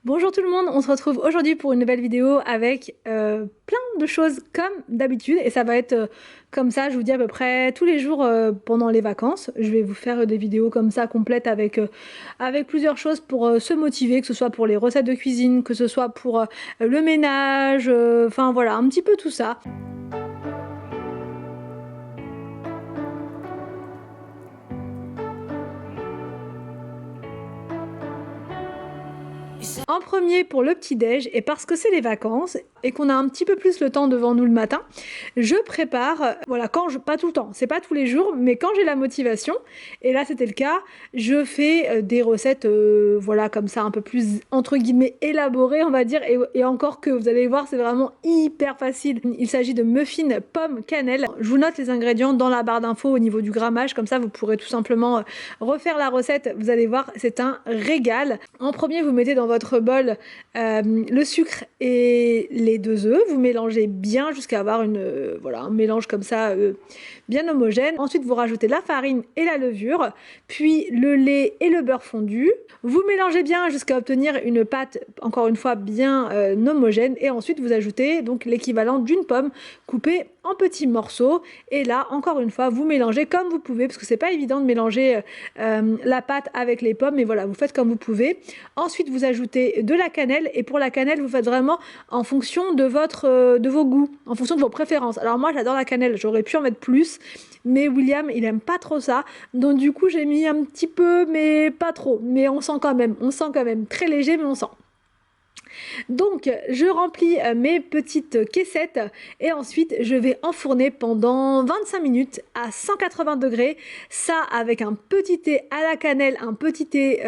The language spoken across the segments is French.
Bonjour tout le monde, on se retrouve aujourd'hui pour une nouvelle vidéo avec plein de choses comme d'habitude et ça va être comme ça, je vous dis à peu près tous les jours pendant les vacances. Je vais vous faire des vidéos comme ça complètes avec plusieurs choses pour se motiver, que ce soit pour les recettes de cuisine, que ce soit pour le ménage, enfin voilà, un petit peu tout ça. En premier pour le petit-déj, et parce que c'est les vacances et qu'on a un petit peu plus le temps devant nous le matin, je prépare, voilà, pas tout le temps, c'est pas tous les jours, mais quand j'ai la motivation, et là c'était le cas, je fais des recettes, voilà, comme ça, un peu plus, entre guillemets, élaborées, on va dire, et encore que, vous allez voir, c'est vraiment hyper facile. Il s'agit de muffins pommes cannelle. Je vous note les ingrédients dans la barre d'infos au niveau du grammage, comme ça vous pourrez tout simplement refaire la recette, vous allez voir, c'est un régal. En premier, vous mettez dans votre bol le sucre et les 2 œufs, vous mélangez bien jusqu'à avoir voilà, un mélange comme ça bien homogène. Ensuite, vous rajoutez la farine et la levure, puis le lait et le beurre fondu. Vous mélangez bien jusqu'à obtenir une pâte, encore une fois, bien homogène, et ensuite vous ajoutez donc l'équivalent d'une pomme coupée en petits morceaux, et là, encore une fois, vous mélangez comme vous pouvez, parce que c'est pas évident de mélanger la pâte avec les pommes, mais voilà, vous faites comme vous pouvez. Ensuite, vous ajoutez de la cannelle, et pour la cannelle, vous faites vraiment en fonction de vos goûts, en fonction de vos préférences. Alors moi, j'adore la cannelle, j'aurais pu en mettre plus, mais William, il aime pas trop ça, donc du coup, j'ai mis un petit peu, mais pas trop. Mais on sent quand même très léger, mais on sent. Donc je remplis mes petites caissettes et ensuite je vais enfourner pendant 25 minutes à 180 degrés, ça avec un petit thé à la cannelle, un petit thé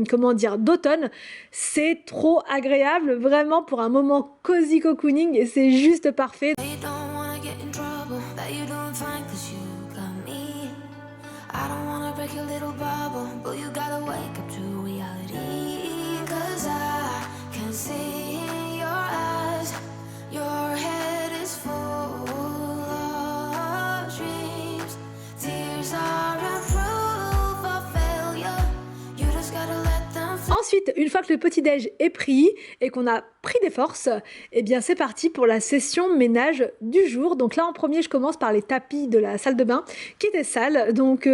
comment dire, d'automne. C'est trop agréable, vraiment, pour un moment cozy cocooning, et c'est juste parfait. I don't wanna break your little bubble, but you gotta wake up to reality. 'Cause I can see in your eyes, your head is full of dreams. Tears are a proof of failure. You just gotta let them flow. Ensuite, une fois que le petit-déj est pris et qu'on a pris des forces, eh bien c'est parti pour la session ménage du jour. Donc là, en premier, je commence par les tapis de la salle de bain qui étaient sales. Donc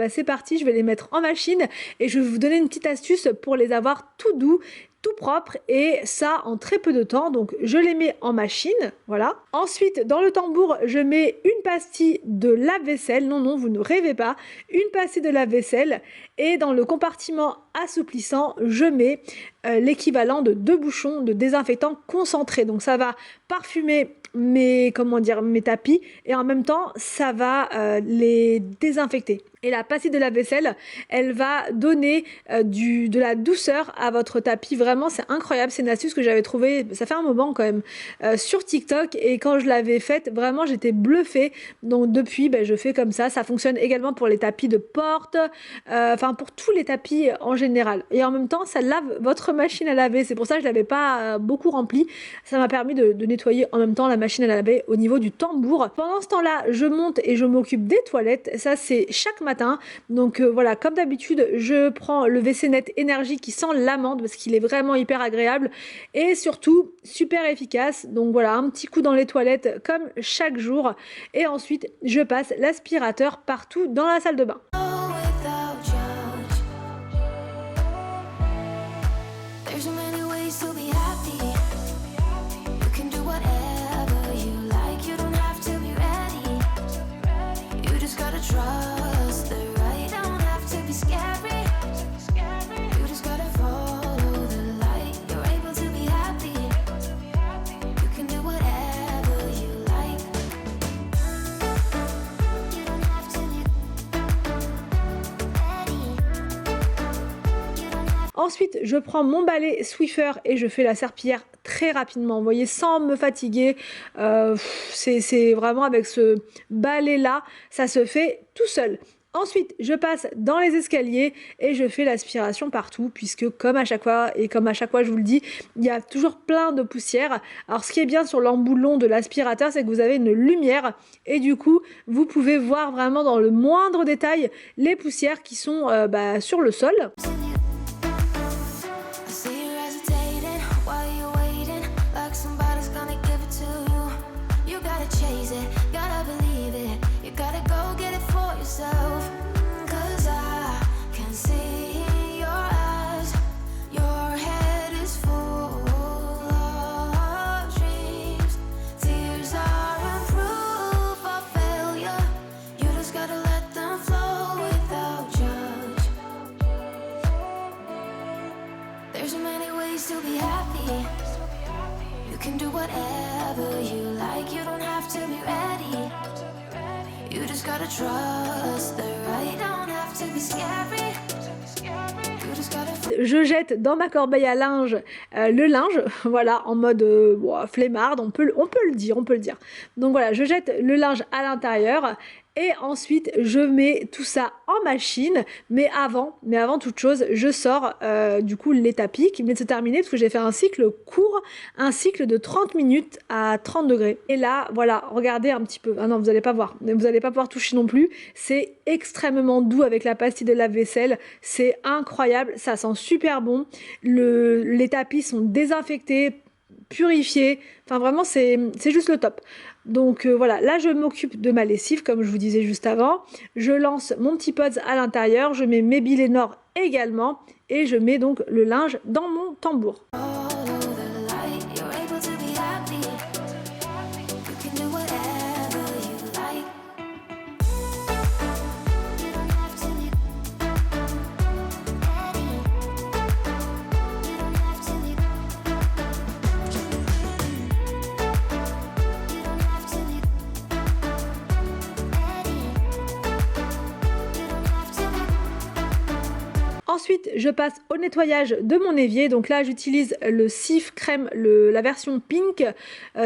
c'est parti, je vais les mettre en machine et je vais vous donner une petite astuce pour les avoir tout doux, tout propre, et ça en très peu de temps. Donc je les mets en machine, voilà. Ensuite, dans le tambour, je mets une pastille de lave-vaisselle. Non, vous ne rêvez pas, une pastille de lave-vaisselle. Et dans le compartiment assouplissant, je mets l'équivalent de 2 bouchons de désinfectant concentré. Donc ça va parfumer mes tapis, et en même temps ça va les désinfecter. Et la pastille de la vaisselle, elle va donner de la douceur à votre tapis. Vraiment, c'est incroyable. C'est une astuce que j'avais trouvée, ça fait un moment quand même, sur TikTok. Et quand je l'avais faite, vraiment, j'étais bluffée. Donc depuis, je fais comme ça. Ça fonctionne également pour les tapis de porte, enfin pour tous les tapis en général. Et en même temps, ça lave votre machine à laver. C'est pour ça que je l'avais pas beaucoup remplie. Ça m'a permis de nettoyer en même temps la machine à laver au niveau du tambour. Pendant ce temps-là, je monte et je m'occupe des toilettes. Ça, c'est chaque matin. Donc voilà, comme d'habitude, je prends le WC Net Énergie qui sent l'amande parce qu'il est vraiment hyper agréable et surtout super efficace. Donc voilà, un petit coup dans les toilettes comme chaque jour, et ensuite je passe l'aspirateur partout dans la salle de bain. Ensuite, je prends mon balai Swiffer et je fais la serpillière très rapidement, vous voyez, sans me fatiguer. C'est vraiment avec ce balai-là, ça se fait tout seul. Ensuite, je passe dans les escaliers et je fais l'aspiration partout, puisque comme à chaque fois, je vous le dis, il y a toujours plein de poussière. Alors ce qui est bien sur l'emboulon de l'aspirateur, c'est que vous avez une lumière et du coup, vous pouvez voir vraiment dans le moindre détail les poussières qui sont sur le sol. chase it, gotta believe it. You gotta go get it for yourself. 'Cause I can see in your eyes, your head is full of dreams. Tears aren't proof of failure. You just gotta let them flow without judge. There's so many ways to be happy. You can do whatever you like. You don't have to be ready. You just gotta trust the right. Don't have to be scary. You just gotta. Je jette dans ma corbeille à linge le linge, voilà, en mode flemmarde, on peut le dire, Donc voilà, je jette le linge à l'intérieur et ensuite je mets tout ça en machine, mais avant toute chose, je sors du coup les tapis qui venaient de se terminer parce que j'ai fait un cycle court, un cycle de 30 minutes à 30 degrés. Et là, voilà, regardez un petit peu. Ah non, vous allez pas voir, vous allez pas pouvoir toucher non plus. C'est extrêmement doux avec la pastille de lave-vaisselle, c'est incroyable, ça sent super bon. Les tapis sont désinfectés, purifiés, enfin vraiment c'est juste le top. Donc voilà, là je m'occupe de ma lessive comme je vous disais juste avant, je lance mon petit pods à l'intérieur, je mets mes billes Nord également et je mets donc le linge dans mon tambour. Ensuite, je passe au nettoyage de mon évier. Donc là, j'utilise le Cif crème, la version pink.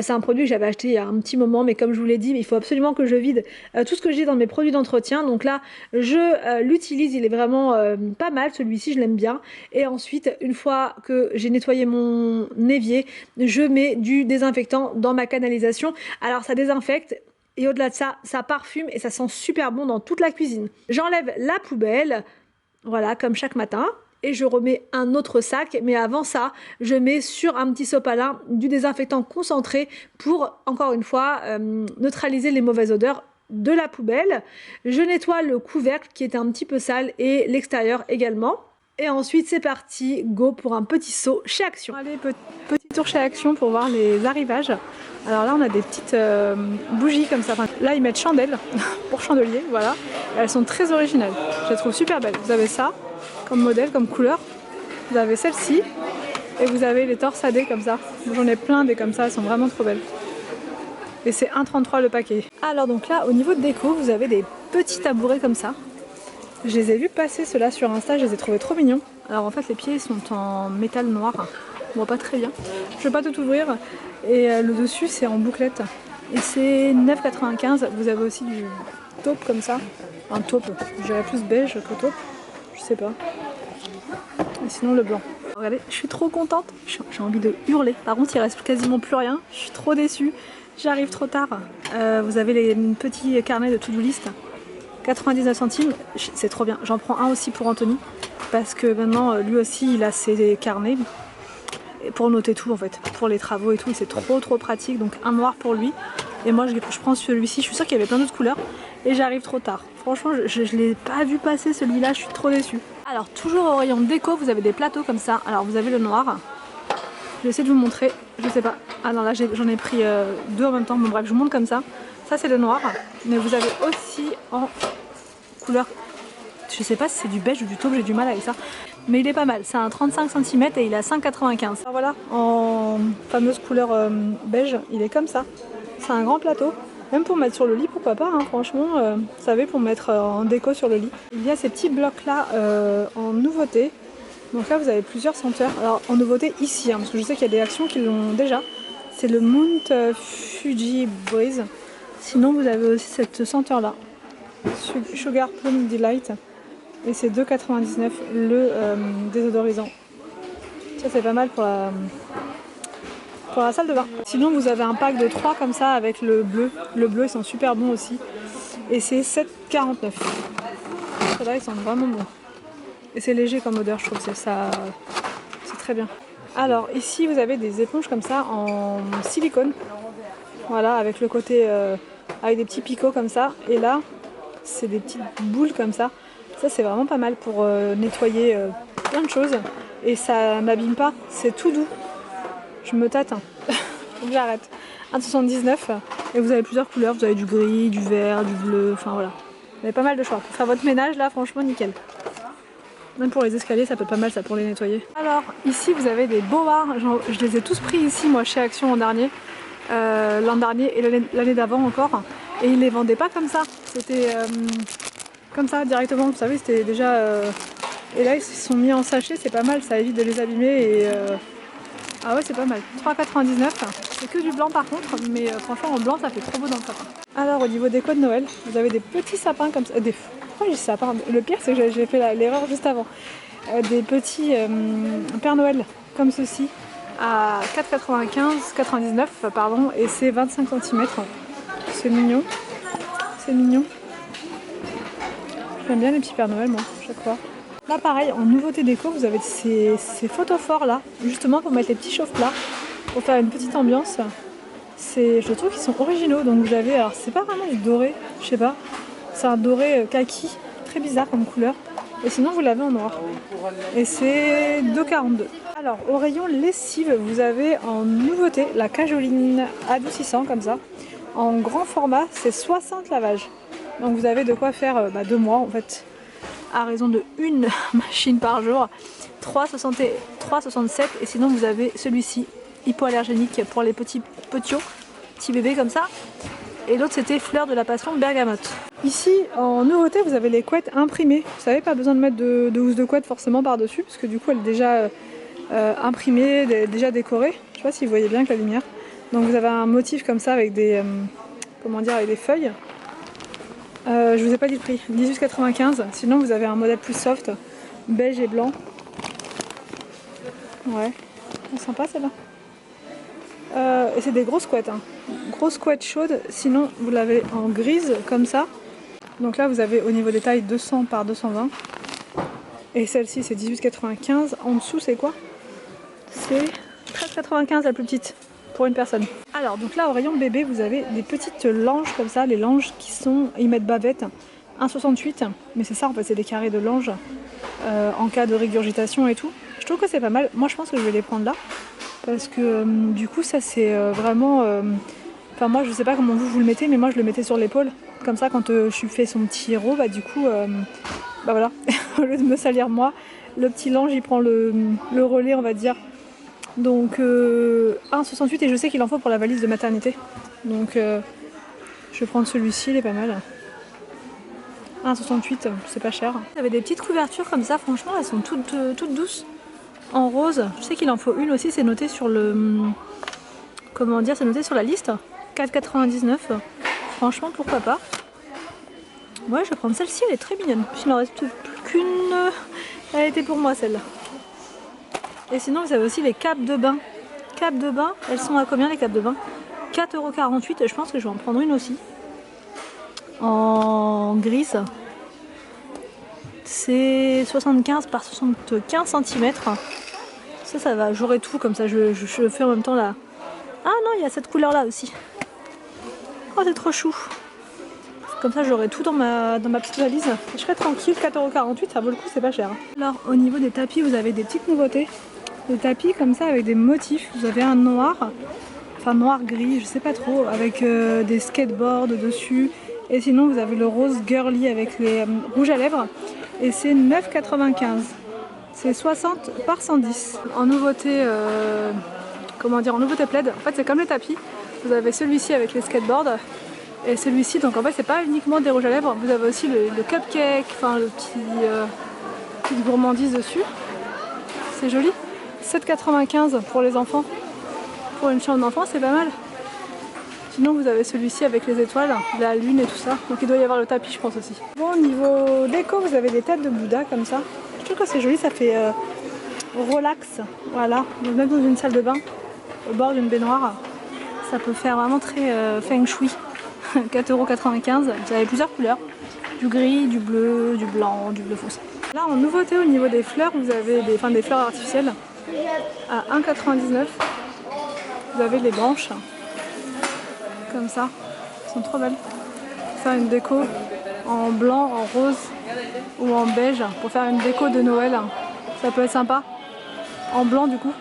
C'est un produit que j'avais acheté il y a un petit moment, mais comme je vous l'ai dit, il faut absolument que je vide tout ce que j'ai dans mes produits d'entretien. Donc là, je l'utilise. Il est vraiment pas mal. Celui-ci, je l'aime bien. Et ensuite, une fois que j'ai nettoyé mon évier, je mets du désinfectant dans ma canalisation. Alors, ça désinfecte. Et au-delà de ça, ça parfume et ça sent super bon dans toute la cuisine. J'enlève la poubelle. Voilà, comme chaque matin. Et je remets un autre sac. Mais avant ça, je mets sur un petit sopalin du désinfectant concentré pour, encore une fois, neutraliser les mauvaises odeurs de la poubelle. Je nettoie le couvercle qui était un petit peu sale et l'extérieur également. Et ensuite, c'est parti, go pour un petit saut chez Action. Allez, petit tour chez Action pour voir les arrivages. Alors là, on a des petites bougies comme ça. Enfin, là, ils mettent chandelles pour chandelier, voilà. Et elles sont très originales. Je les trouve super belles. Vous avez ça comme modèle, comme couleur. Vous avez celle-ci. Et vous avez les torsadées comme ça. J'en ai plein des comme ça, elles sont vraiment trop belles. Et c'est 1,33 le paquet. Alors donc là, au niveau de déco, vous avez des petits tabourets comme ça. Je les ai vus passer ceux-là sur Insta, je les ai trouvés trop mignons. Alors en fait, les pieds sont en métal noir. On voit pas très bien. Je vais pas tout ouvrir. Et le dessus, c'est en bouclette. Et c'est 9,95. Vous avez aussi du taupe comme ça. Un taupe, je dirais plus beige que taupe. Je sais pas. Et sinon, le blanc. Regardez, je suis trop contente. J'ai envie de hurler. Par contre, il reste quasiment plus rien. Je suis trop déçue. J'arrive trop tard. Vous avez les petits carnets de to-do list. 99 centimes, c'est trop bien. J'en prends un aussi pour Anthony. Parce que maintenant, lui aussi, il a ses carnets. Et pour noter tout en fait, pour les travaux et tout, c'est trop pratique. Donc un noir pour lui. Et moi je prends celui-ci, je suis sûre qu'il y avait plein d'autres couleurs. Et j'arrive trop tard. Franchement, je l'ai pas vu passer celui-là, je suis trop déçue. Alors toujours au rayon déco, vous avez des plateaux comme ça. Alors vous avez le noir. Je vais essayer de vous montrer, je sais pas. Ah non là j'en ai pris deux en même temps. Bon bref, je vous montre comme ça. Ça c'est le noir. Mais vous avez aussi en couleur, je sais pas si c'est du beige ou du taupe, j'ai du mal avec ça. Mais il est pas mal, c'est un 35 cm et il est à 5,95. Alors voilà, en fameuse couleur beige, il est comme ça. C'est un grand plateau, même pour mettre sur le lit, pourquoi pas, hein, franchement, vous savez, pour mettre en déco sur le lit. Il y a ces petits blocs là en nouveauté. Donc là vous avez plusieurs senteurs. Alors en nouveauté ici, hein, parce que je sais qu'il y a des actions qui l'ont déjà. C'est le Mount Fuji Breeze. Sinon vous avez aussi cette senteur là, Sugar Plum Delight. Et c'est 2,99 le désodorisant. Ça c'est pas mal pour la salle de bain. Sinon vous avez un pack de 3 comme ça avec le bleu. Le bleu ils sont super bons aussi. Et c'est 7,49. Ceux-là ils sont vraiment bons. Et c'est léger comme odeur, je trouve que c'est très bien. Alors ici vous avez des éponges comme ça en silicone. Voilà, avec le côté avec des petits picots comme ça. Et là, c'est des petites boules comme ça. Ça, c'est vraiment pas mal pour nettoyer plein de choses. Et ça n'abîme pas, c'est tout doux. Je me tâte, hein. Faut que j'arrête. 1,79 et vous avez plusieurs couleurs. Vous avez du gris, du vert, du bleu, enfin voilà. Vous avez pas mal de choix. Pour faire votre ménage, là, franchement, nickel. Même pour les escaliers, ça peut être pas mal ça pour les nettoyer. Alors, ici, vous avez des boas. Je les ai tous pris ici, moi, chez Action l'an dernier et l'année d'avant encore. Et ils les vendaient pas comme ça. C'était comme ça, directement. Vous savez, c'était déjà... Et là, ils se sont mis en sachet, c'est pas mal. Ça évite de les abîmer et... Ah ouais, c'est pas mal. 3,99 €. C'est que du blanc par contre, mais franchement, en blanc, ça fait trop beau dans le sapin. Alors, au niveau des déco de Noël, vous avez des petits sapins comme ça. Pourquoi j'ai sapin? Le pire, c'est que j'ai fait l'erreur juste avant. Des petits Père Noël comme ceci à 4,99 €, pardon, et c'est 25 cm. C'est mignon. C'est mignon. J'aime bien les petits Père Noël, moi, chaque fois. Là pareil, en nouveauté déco, vous avez ces photophores là, justement pour mettre les petits chauffe-plats, pour faire une petite ambiance. Je trouve qu'ils sont originaux, donc vous avez, alors c'est pas vraiment du doré, je sais pas, c'est un doré kaki, très bizarre comme couleur, et sinon vous l'avez en noir. Et c'est 2,42 €. Alors au rayon lessive, vous avez en nouveauté la cajoline adoucissant comme ça, en grand format, c'est 60 lavages. Donc vous avez de quoi faire 2 mois en fait. À raison de une machine par jour, 3,67 et sinon vous avez celui-ci hypoallergénique pour les petits bébés comme ça, et l'autre c'était fleur de la passion bergamote. Ici en nouveauté vous avez les couettes imprimées, vous savez, pas besoin de mettre de housse de couette forcément par dessus parce que du coup elle est déjà imprimée, déjà décorée. Je sais pas si vous voyez bien avec la lumière. Donc vous avez un motif comme ça avec des avec des feuilles. Je vous ai pas dit le prix, 18,95 €. Sinon vous avez un modèle plus soft, beige et blanc. Ouais, sympa celle-là. Et c'est des grosses couettes, hein. Grosses couettes chaudes. Sinon vous l'avez en grise comme ça. Donc là vous avez au niveau des tailles 200 par 220. Et celle-ci c'est 18,95 €. En dessous c'est quoi? C'est 13,95 € la plus petite. Pour une personne. Alors donc là au rayon bébé vous avez des petites langes comme ça, les langes ils mettent bavette, 1,68 €, mais c'est ça en fait, c'est des carrés de langes en cas de régurgitation et tout. Je trouve que c'est pas mal, moi je pense que je vais les prendre là, parce que du coup ça c'est vraiment, enfin moi je sais pas comment vous le mettez, mais moi je le mettais sur l'épaule, comme ça quand je fais son petit héros, du coup, voilà, au lieu de me salir moi, le petit lange il prend le relais on va dire. Donc 1,68 € et je sais qu'il en faut pour la valise de maternité. Donc je vais prendre celui-ci, il est pas mal. 1,68 €, c'est pas cher. Il y avait des petites couvertures comme ça, franchement elles sont toutes douces. En rose, je sais qu'il en faut une aussi, c'est noté sur le... Comment dire, c'est noté sur la liste. 4,99 €. Franchement pourquoi pas. Ouais, je vais prendre celle-ci, elle est très mignonne. Il n'en reste plus qu'une. Elle était pour moi celle-là. Et sinon vous avez aussi les capes de bain. Capes de bain, elles sont à combien les capes de bain? 4,48 €, je pense que je vais en prendre une aussi. En grise. C'est 75 par 75 cm. Ça va, j'aurai tout comme ça, je fais en même temps là. Ah non, il y a cette couleur là aussi. Oh c'est trop chou. Comme ça j'aurai tout dans ma petite valise. Je serai tranquille, 4,48 €, ça vaut le coup, c'est pas cher. Alors au niveau des tapis, vous avez des petites nouveautés. Des tapis comme ça avec des motifs. Vous avez un noir, enfin noir-gris, je sais pas trop, avec des skateboards dessus. Et sinon vous avez le rose girly avec les rouges à lèvres. Et c'est 9,95 €. C'est 60 par 110. En nouveauté, en nouveauté plaid, en fait c'est comme les tapis. Vous avez celui-ci avec les skateboards. Et celui-ci, donc en fait c'est pas uniquement des rouges à lèvres, vous avez aussi le cupcake, enfin le petite gourmandise dessus. C'est joli. 7,95 € pour les enfants. Pour une chambre d'enfant, c'est pas mal. Sinon, vous avez celui-ci avec les étoiles, la lune et tout ça. Donc il doit y avoir le tapis, je pense aussi. Bon, niveau déco, vous avez des têtes de Bouddha comme ça. Je trouve que c'est joli, ça fait relax. Voilà. Donc, même dans une salle de bain, au bord d'une baignoire, ça peut faire vraiment très feng shui. 4,95 €. Vous avez plusieurs couleurs. Du gris, du bleu, du blanc, du bleu foncé. Là, en nouveauté, au niveau des fleurs, vous avez des fleurs artificielles. À 1,99 €, vous avez les branches. comme ça. Elles sont trop belles. Faire une déco en blanc, en rose ou en beige pour faire une déco de Noël. Ça peut être sympa. En blanc du coup.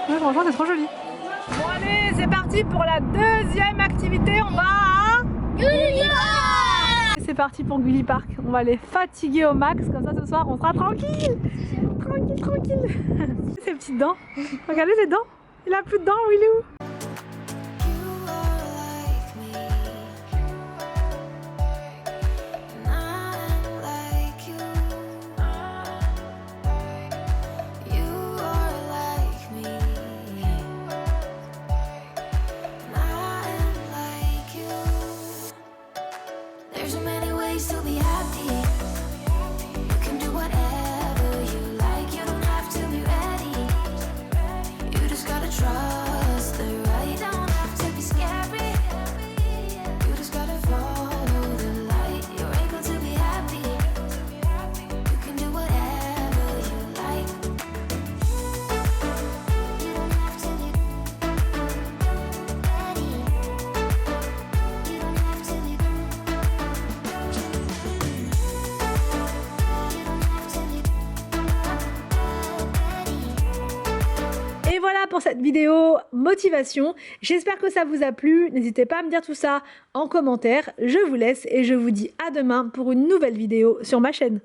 Ouais, franchement c'est trop joli. Bon allez, c'est parti pour la deuxième activité. On va à Gulli Park. C'est parti pour Gulli Park. On va les fatiguer au max. Comme ça ce soir on sera tranquille. Tranquille. Ces petites dents. Regardez les dents. Il a plus de dents. Où il est où? There's so many ways to be happy. You can do whatever you like. You don't have to be ready. You just gotta trust the right. Don't have to be scary. You just gotta follow the light. You're able to be happy. You can do whatever you like. You don't have to be ready. You don't have to be. Et voilà pour cette vidéo motivation. J'espère que ça vous a plu. N'hésitez pas à me dire tout ça en commentaire. Je vous laisse et je vous dis à demain pour une nouvelle vidéo sur ma chaîne.